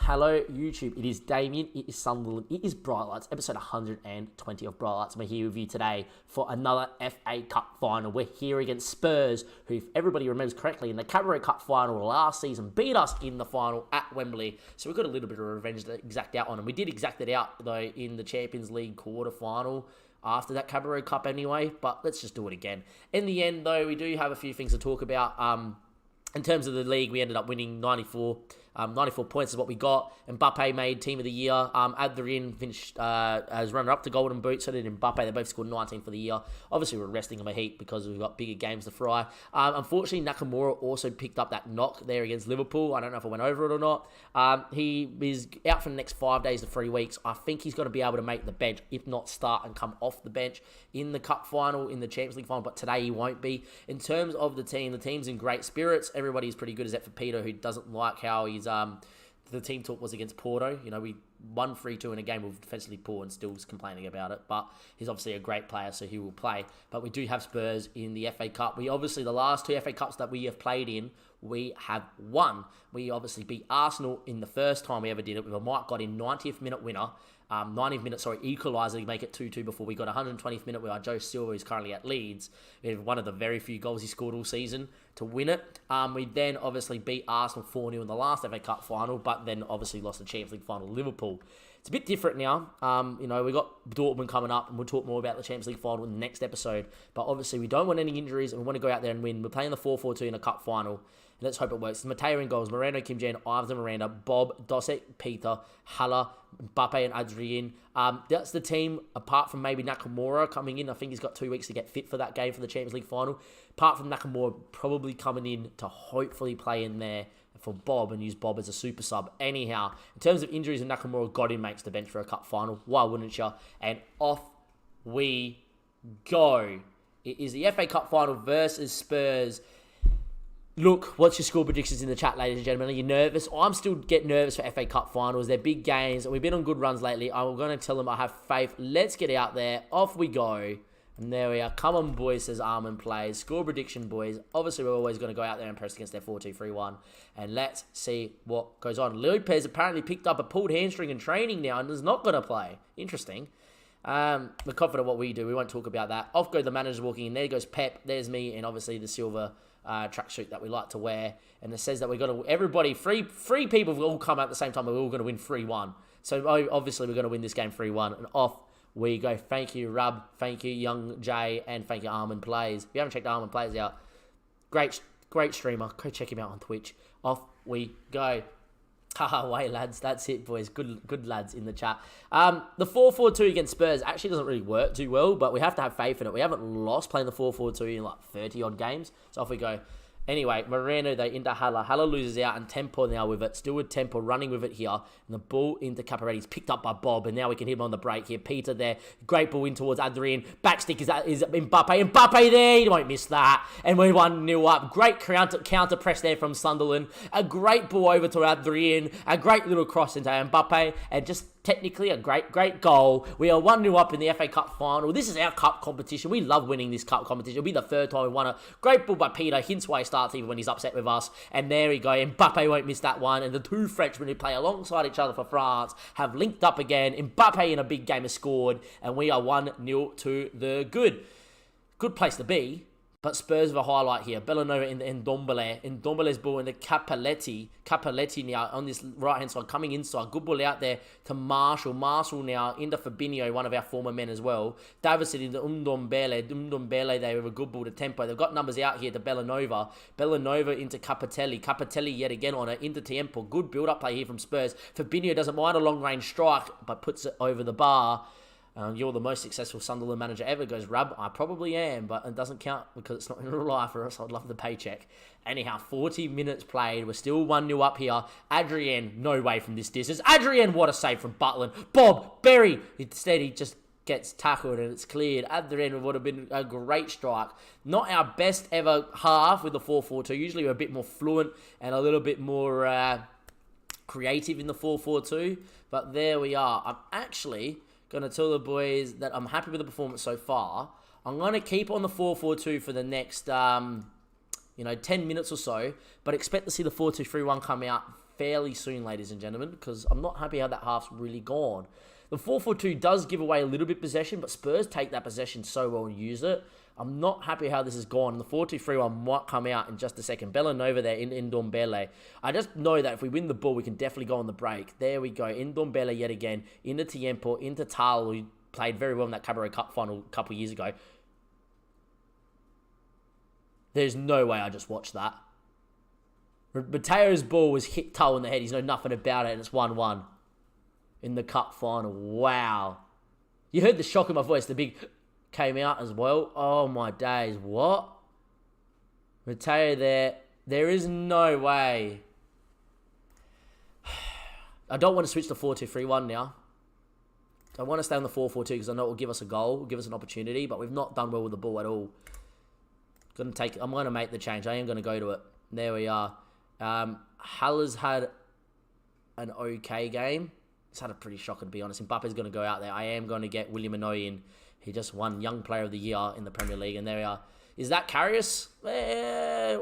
Hello, YouTube. It is Damien. It is Sunderland. It is Bright Lights, episode 120 of Bright Lights. We're here with you today for another FA Cup final. We're here against Spurs, who, if everybody remembers correctly, in the Carabao Cup final last season, beat us in the final at Wembley. So we've got a little bit of revenge to exact out on them. We did exact it out, though, in the Champions League quarter-final after that Carabao Cup anyway, but let's just do it again. In the end, though, we do have a few things to talk about. In terms of the league, we ended up winning 94 points is what we got. Mbappe made Team of the Year. Adrien finished as runner-up to Golden Boot, so did Mbappe. They both scored 19 for the year. Obviously, we're resting them a heap because we've got bigger games to fry. Unfortunately, Nakamura also picked up that knock there against Liverpool. I don't know if I went over it or not. He is out for the next 5 days to 3 weeks. I think he's going to be able to make the bench, if not start and come off the bench in the Cup final, in the Champions League final, but today he won't be. In terms of the team's in great spirits. Everybody's pretty good except for Peter, who doesn't like how he's the team talk was against Porto. You know, we won 3-2 in a game with defensively poor and still complaining about it. But he's obviously a great player, so he will play. But we do have Spurs in the FA Cup. We obviously, the last 2 FA Cups that we have played in, we have won. We obviously beat Arsenal in the first time we ever did it with a Mike got in 90th minute winner. 90th minute, equaliser to make it 2-2 before we got 120th minute where Joe Silva is currently at Leeds. We have one of the very few goals he scored all season to win it. We then obviously beat Arsenal 4-0 in the last FA Cup final, but then obviously lost the Champions League final to Liverpool. It's a bit different now. We got Dortmund coming up, and we'll talk more about the Champions League final in the next episode. But obviously, we don't want any injuries, and we want to go out there and win. We're playing the 4-4-2 in a cup final. And let's hope it works. Mateo in goals, Moreno, Kim Jen, Ives and Miranda, Bob, Dosek, Peter, Haller, Mbappe and Adrien. That's the team, apart from maybe Nakamura coming in. I think he's got 2 weeks to get fit for that game for the Champions League final. Apart from Nakamura probably coming in to hopefully play in there for Bob and use Bob as a super sub. Anyhow, in terms of injuries, and Nakamura got in makes the bench for a cup final. Why wouldn't you? And off we go. It is the FA Cup final versus Spurs. Look, what's your score predictions in the chat, ladies and gentlemen? Are you nervous? I'm still getting nervous for FA Cup finals. They're big games. We've been on good runs lately. I'm going to tell them I have faith. Let's get out there. Off we go. And there we are. Come on, boys, says Armin Plays. Score prediction, boys. Obviously, we're always going to go out there and press against their 4-2-3-1. And let's see what goes on. Lopez apparently picked up a pulled hamstring in training now and is not going to play. Interesting. We're confident what we do. We won't talk about that. Off go the managers walking in. There goes Pep. There's me and obviously the silver tracksuit that we like to wear. And it says that we're going to... Everybody, three people will all come out at the same time. We're all going to win 3-1. So obviously we're going to win this game 3-1. And off we go. Thank you, Rub. Thank you, Young Jay. And thank you, Armin Plays. If you haven't checked Armin Plays out, great streamer. Go check him out on Twitch. Off we go. Haha, way lads, that's it, boys. Good lads in the chat. The 4-4-2 against Spurs actually doesn't really work too well, but we have to have faith in it. We haven't lost playing the 4-4-2 in like 30-odd games. So off we go. Anyway, Moreno, they into Haller. Haller loses out, and Tempo now with it. Still with Tempo running with it here. And the ball into Caparetti's picked up by Bob, and now we can hit him on the break here. Peter there. Great ball in towards Adrien. Backstick is Mbappe. Mbappe there. You won't miss that. And we're 1-0 up. Great counter press there from Sunderland. A great ball over to Adrien. A great little cross into Mbappe. And just technically a great goal. We are 1-0 up in the FA Cup final. This is our cup competition. We love winning this cup competition. It'll be the third time we won it. Great ball by Peter. Hints why he starts even when he's upset with us. And there we go. Mbappe won't miss that one. And the two Frenchmen who play alongside each other for France have linked up again. Mbappe in a big game has scored. And we are 1-0 to the good. Good place to be. But Spurs have a highlight here. Bellanova in the Ndombele. Ndombele's ball in the Capelletti. Capelletti now on this right-hand side, coming inside. Good ball out there to Marshall. Marshall now into Fabinho, one of our former men as well. Davison into Ndombele. Ndombele there with a good ball to Tempo. They've got numbers out here to Bellanova. Bellanova into Capitelli. Capitelli yet again on it into Tempo. Good build-up play here from Spurs. Fabinho doesn't mind a long-range strike, but puts it over the bar. You're the most successful Sunderland manager ever, goes Rub. I probably am, but it doesn't count because it's not in real life for us. I'd love the paycheck. Anyhow, 40 minutes played. We're still 1-0 up here. Adrien, no way from this distance. Adrien, what a save from Butland. Bob, Berry. Instead, he just gets tackled and it's cleared. Adrien would have been a great strike. Not our best ever half with the 4-4-2. Usually we're a bit more fluent and a little bit more creative in the 4-4-2. But there we are. I'm actually going to tell the boys that I'm happy with the performance so far. I'm going to keep on the 4-4-2 for the next 10 minutes or so, but expect to see the 4-2-3-1 come out fairly soon, ladies and gentlemen, because I'm not happy how that half's really gone. The 4-4-2 does give away a little bit possession, but Spurs take that possession so well and use it. I'm not happy how this has gone. The 4-2-3-1 might come out in just a second. Bellanova there in Ndombele. I just know that if we win the ball, we can definitely go on the break. There we go. Ndombele yet again. Into Tiempo, into Tal, who played very well in that Cabaret Cup final a couple of years ago. There's no way I just watched that. Mateo's ball was hit Tal in the head. He's know nothing about it, and it's 1-1 in the cup final. Wow. You heard the shock in my voice. The big came out as well. Oh, my days. What? Mateo there. There is no way. I don't want to switch to 4-2-3-1 now. I want to stay on the 4-4-2 because I know it will give us a goal, it will give us an opportunity, but we've not done well with the ball at all. I'm going to make the change. I am going to go to it. There we are. Haller's had an okay game. He's had a pretty shocker, to be honest. Mbappe's going to go out there. I am going to get William Manoy in. He just won Young Player of the Year in the Premier League, and there we are. Is that Karius?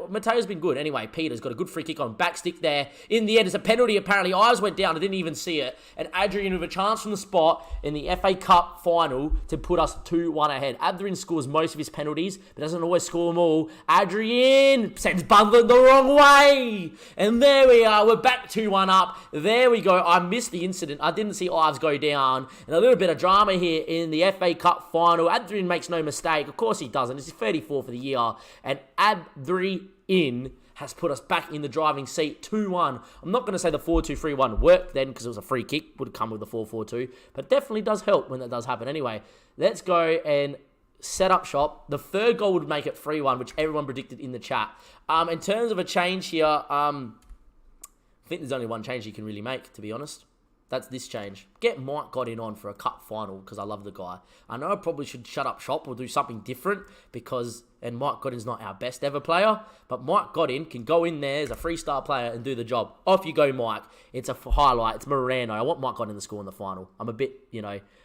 Mateo's been good. Anyway, Peter's got a good free kick on. Back stick there. In the end, it's a penalty, apparently. Eyes went down. I didn't even see it. And Adrian with a chance from the spot in the FA Cup final to put us 2-1 ahead. Adrian scores most of his penalties, but doesn't always score them all. Adrian sends Butland the wrong way. And there we are. We're back 2-1 up. There we go. I missed the incident. I didn't see Ives go down. And a little bit of drama here in the FA Cup final. Adrian makes no mistake. Of course he doesn't. It's his 34 for the year. And Adrian has put us back in the driving seat. 2-1. I'm not going to say the 4-2-3-1 worked then because it was a free kick. Would have come with the 4-4-2. But definitely does help when that does happen. Anyway, let's go and set up shop. The third goal would make it 3-1, which everyone predicted in the chat. In terms of a change here, I think there's only one change you can really make, to be honest. That's this change. Get Mike Godin on for a cup final because I love the guy. I know I probably should shut up shop or do something different and Mike Godin's not our best ever player, but Mike Godin can go in there as a freestyle player and do the job. Off you go, Mike. It's a highlight. It's Moreno. I want Mike Godin to score in the final. I'm a bit,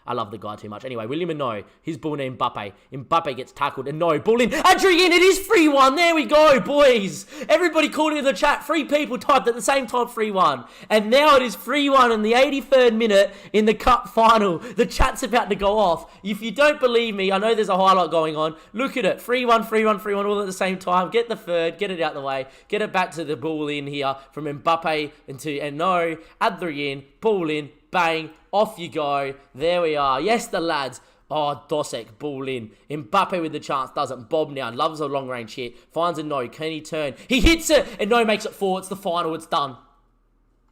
I love the guy too much. Anyway, William Manoy, his ball to Mbappe. Mbappe gets tackled and no, ball in. Adrian, it is 3-1. There we go, boys. Everybody called in the chat. 3 people typed at the same time 3-1. And now it is 3-1 in the 83rd minute in the cup final. The chat's about to go off. If you don't believe me, I know there's a highlight going on. Look at it. 3-1, 3-1, 3-1 all at the same time. Get the third. Get it out the way. Get it back to the ball in here from Mbappe and no, Adrian, ball in, bang, off you go. There we are. Yes, the lads. Oh, Dosek, ball in. Mbappe with the chance, doesn't. Bob now, loves a long-range hit. Finds a no. Can he turn? He hits it, and no makes it 4. It's the final. It's done.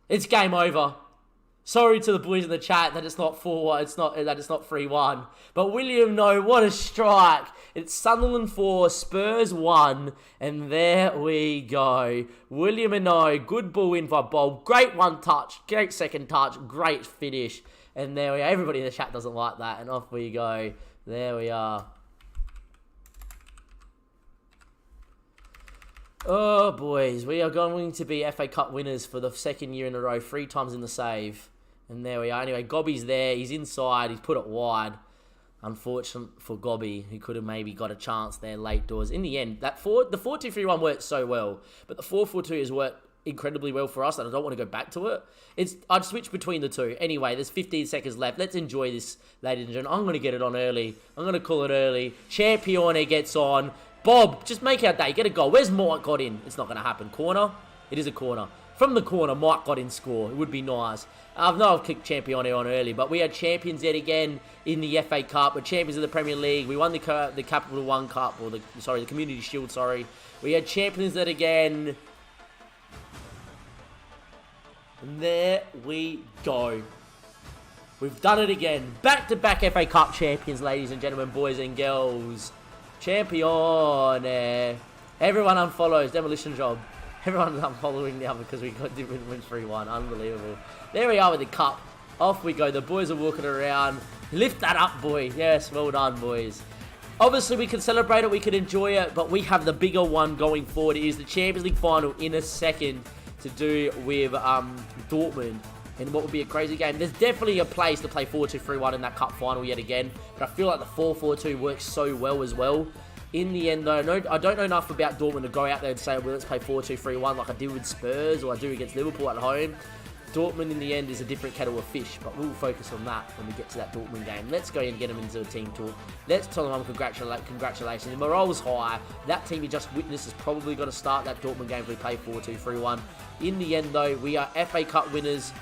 It's game over. Sorry to the boys in the chat that it's not 4-1. That it's not 3-1. But William, no, what a strike. It's Sunderland 4, Spurs 1. And there we go. William and no, good ball in by Bob. Great one touch. Great second touch. Great finish. And there we are. Everybody in the chat doesn't like that. And off we go. There we are. Oh, boys. We are going to be FA Cup winners for the second year in a row. 3 times in the save. And there we are. Anyway, Gobby's there. He's inside. He's put it wide. Unfortunate for Gobby, who could have maybe got a chance there late doors. In the end, the 4-2-3-1 worked so well. But the 4-4-2 has worked incredibly well for us, and I don't want to go back to it. I'd switch between the two. Anyway, there's 15 seconds left. Let's enjoy this, ladies and gentlemen. I'm going to get it on early. I'm going to call it early. Champione gets on. Bob, just make our day. Get a goal. Where's Mike got in? It's not going to happen. Corner? It is a corner. From the corner, Mike got in score. It would be nice. I've kicked Champione on early, but we are champions yet again in the FA Cup. We're champions of the Premier League. We won the Capital One Cup, or the Community Shield, sorry. We are champions yet again. And there we go. We've done it again. Back-to-back FA Cup champions, ladies and gentlemen, boys and girls. Champione. Everyone unfollows. Demolition job. Everyone's unfollowing now because we got different win 3-1. Unbelievable. There we are with the cup. Off we go. The boys are walking around. Lift that up, boy. Yes, well done, boys. Obviously, we can celebrate it. We can enjoy it. But we have the bigger one going forward. It is the Champions League final in a second to do with Dortmund. And what would be a crazy game. There's definitely a place to play 4-2-3-1 in that cup final yet again. But I feel like the 4-4-2 works so well as well In the end, though, I don't know enough about Dortmund to go out there and say, well, let's play 4-2-3-1 like I did with Spurs or I do against Liverpool at home. Dortmund, in the end, is a different kettle of fish, but we'll focus on that when we get to that Dortmund game. Let's go and get them into a team talk. Let's tell them congratulations. The morale's high. That team you just witnessed is probably going to start that Dortmund game if we play 4-2-3-1. In the end, though, we are FA Cup winners.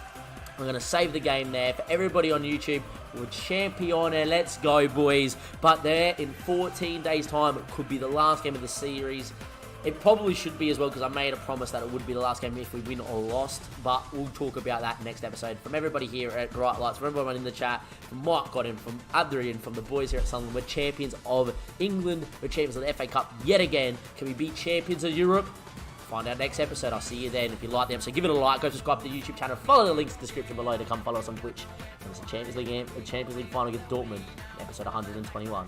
I'm going to save the game there. For everybody on YouTube, we're champion and let's go, boys. But there, in 14 days' time, it could be the last game of the series. It probably should be as well because I made a promise that it would be the last game if we win or lost. But we'll talk about that next episode. From everybody here at Bright Lights, from everyone in the chat, from Mike Godden, from Adrian, from the boys here at Sunderland, we're champions of England. We're champions of the FA Cup yet again. Can we beat champions of Europe? Find out next episode. I'll see you then. If you like the episode, give it a like. Go subscribe to the YouTube channel. Follow the links in the description below to come follow us on Twitch. And it's a Champions League final against Dortmund, episode 121.